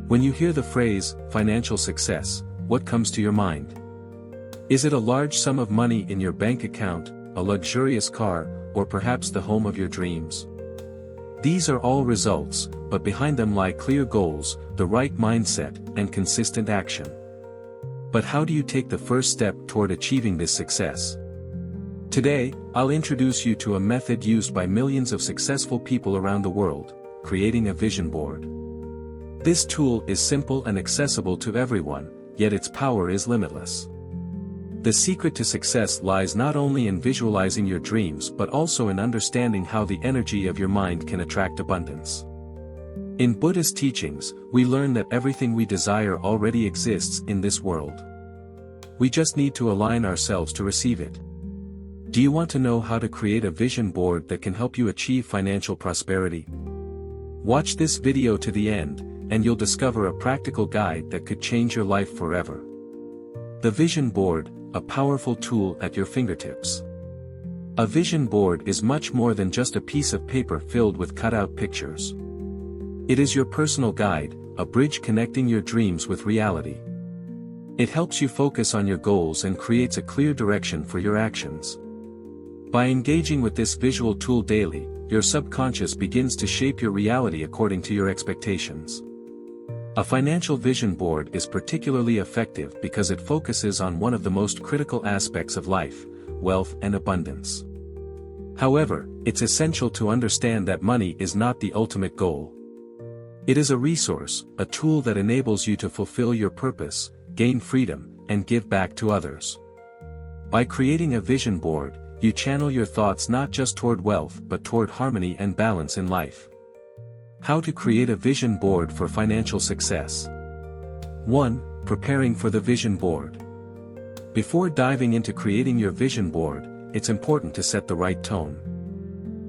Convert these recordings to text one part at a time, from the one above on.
When you hear the phrase, financial success, what comes to your mind? Is it a large sum of money in your bank account, a luxurious car, or perhaps the home of your dreams? These are all results, but behind them lie clear goals, the right mindset, and consistent action. But how do you take the first step toward achieving this success? Today, I'll introduce you to a method used by millions of successful people around the world, creating a vision board. This tool is simple and accessible to everyone, yet its power is limitless. The secret to success lies not only in visualizing your dreams but also in understanding how the energy of your mind can attract abundance. In Buddhist teachings, we learn that everything we desire already exists in this world. We just need to align ourselves to receive it. Do you want to know how to create a vision board that can help you achieve financial prosperity? Watch this video to the end, and you'll discover a practical guide that could change your life forever. The vision board, a powerful tool at your fingertips. A vision board is much more than just a piece of paper filled with cut-out pictures. It is your personal guide, a bridge connecting your dreams with reality. It helps you focus on your goals and creates a clear direction for your actions. By engaging with this visual tool daily, your subconscious begins to shape your reality according to your expectations. A financial vision board is particularly effective because it focuses on one of the most critical aspects of life, wealth and abundance. However, it's essential to understand that money is not the ultimate goal. It is a resource, a tool that enables you to fulfill your purpose, gain freedom, and give back to others. By creating a vision board, you channel your thoughts not just toward wealth but toward harmony and balance in life. How to create a vision board for financial success. 1. Preparing for the vision board. Before diving into creating your vision board, it's important to set the right tone.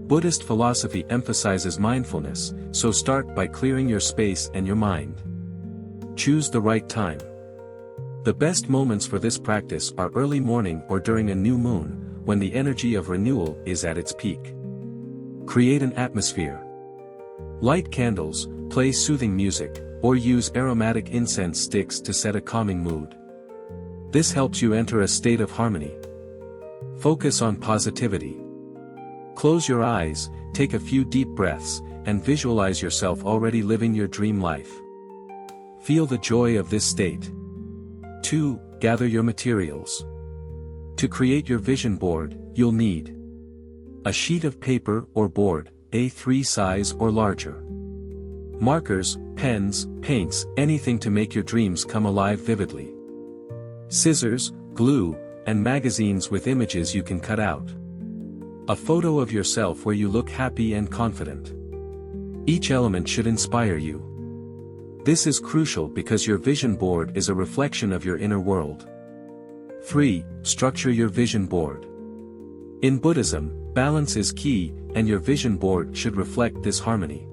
Buddhist philosophy emphasizes mindfulness, so start by clearing your space and your mind. Choose the right time. The best moments for this practice are early morning or during a new moon, when the energy of renewal is at its peak. Create an atmosphere. Light candles, play soothing music, or use aromatic incense sticks to set a calming mood. This helps you enter a state of harmony. Focus on positivity. Close your eyes, take a few deep breaths, and visualize yourself already living your dream life. Feel the joy of this state. 2. Gather your materials. To create your vision board, you'll need a sheet of paper or board, A3 size or larger. Markers, pens, paints, anything to make your dreams come alive vividly. Scissors, glue, and magazines with images you can cut out. A photo of yourself where you look happy and confident. Each element should inspire you. This is crucial because your vision board is a reflection of your inner world. 3. Structure your vision board. In Buddhism, balance is key, and your vision board should reflect this harmony.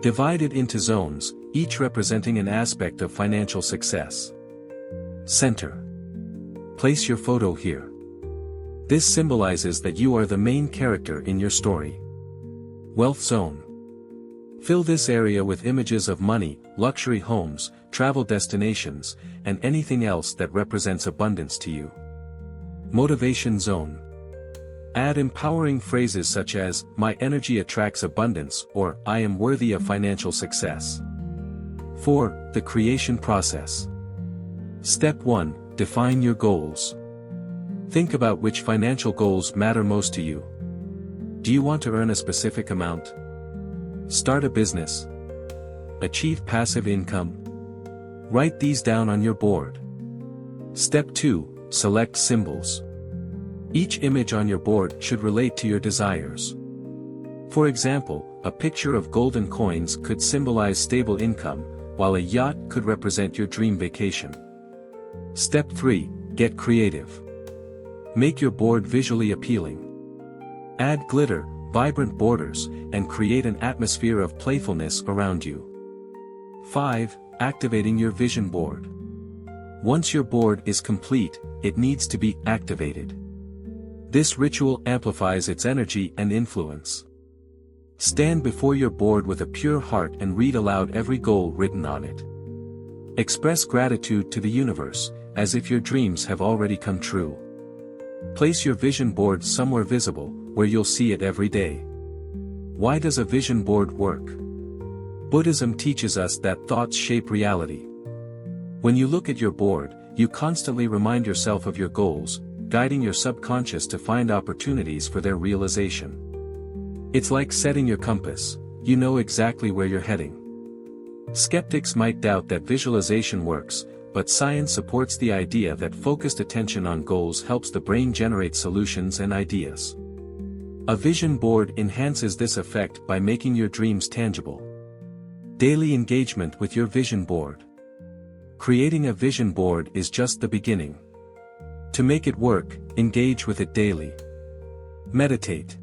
Divide it into zones, each representing an aspect of financial success. Center. Place your photo here. This symbolizes that you are the main character in your story. Wealth zone. Fill this area with images of money, luxury homes, travel destinations, and anything else that represents abundance to you. Motivation zone. Add empowering phrases such as, "My energy attracts abundance," or "I am worthy of financial success." 4. The creation process. Step 1. Define your goals. Think about which financial goals matter most to you. Do you want to earn a specific amount? Start a business? Achieve passive income? Write these down on your board. Step 2. Select symbols. Each image on your board should relate to your desires. For example, a picture of golden coins could symbolize stable income, while a yacht could represent your dream vacation. Step 3. Get creative. Make your board visually appealing. Add glitter, vibrant borders, and create an atmosphere of playfulness around you. 5. Activating your vision board. Once your board is complete, it needs to be activated. This ritual amplifies its energy and influence. Stand before your board with a pure heart and read aloud every goal written on it. Express gratitude to the universe, as if your dreams have already come true. Place your vision board somewhere visible, where you'll see it every day. Why does a vision board work? Buddhism teaches us that thoughts shape reality. When you look at your board, you constantly remind yourself of your goals, guiding your subconscious to find opportunities for their realization. It's like setting your compass, you know exactly where you're heading. Skeptics might doubt that visualization works, but science supports the idea that focused attention on goals helps the brain generate solutions and ideas. A vision board enhances this effect by making your dreams tangible. Daily engagement with your vision board. Creating a vision board is just the beginning. To make it work, engage with it daily. Meditate.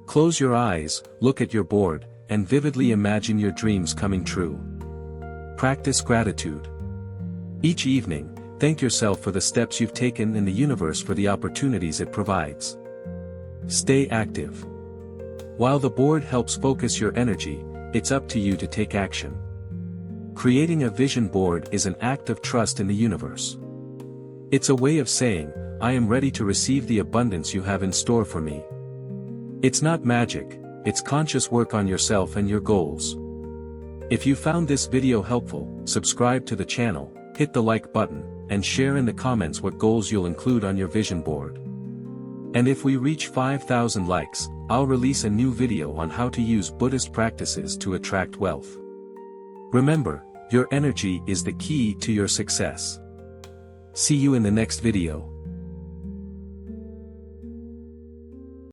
Close your eyes, look at your board, and vividly imagine your dreams coming true. Practice gratitude. Each evening, thank yourself for the steps you've taken and the universe for the opportunities it provides. Stay active. While the board helps focus your energy, it's up to you to take action. Creating a vision board is an act of trust in the universe. It's a way of saying, I am ready to receive the abundance you have in store for me. It's not magic, it's conscious work on yourself and your goals. If you found this video helpful, subscribe to the channel, hit the like button, and share in the comments what goals you'll include on your vision board. And if we reach 5,000 likes, I'll release a new video on how to use Buddhist practices to attract wealth. Remember, your energy is the key to your success. See you in the next video.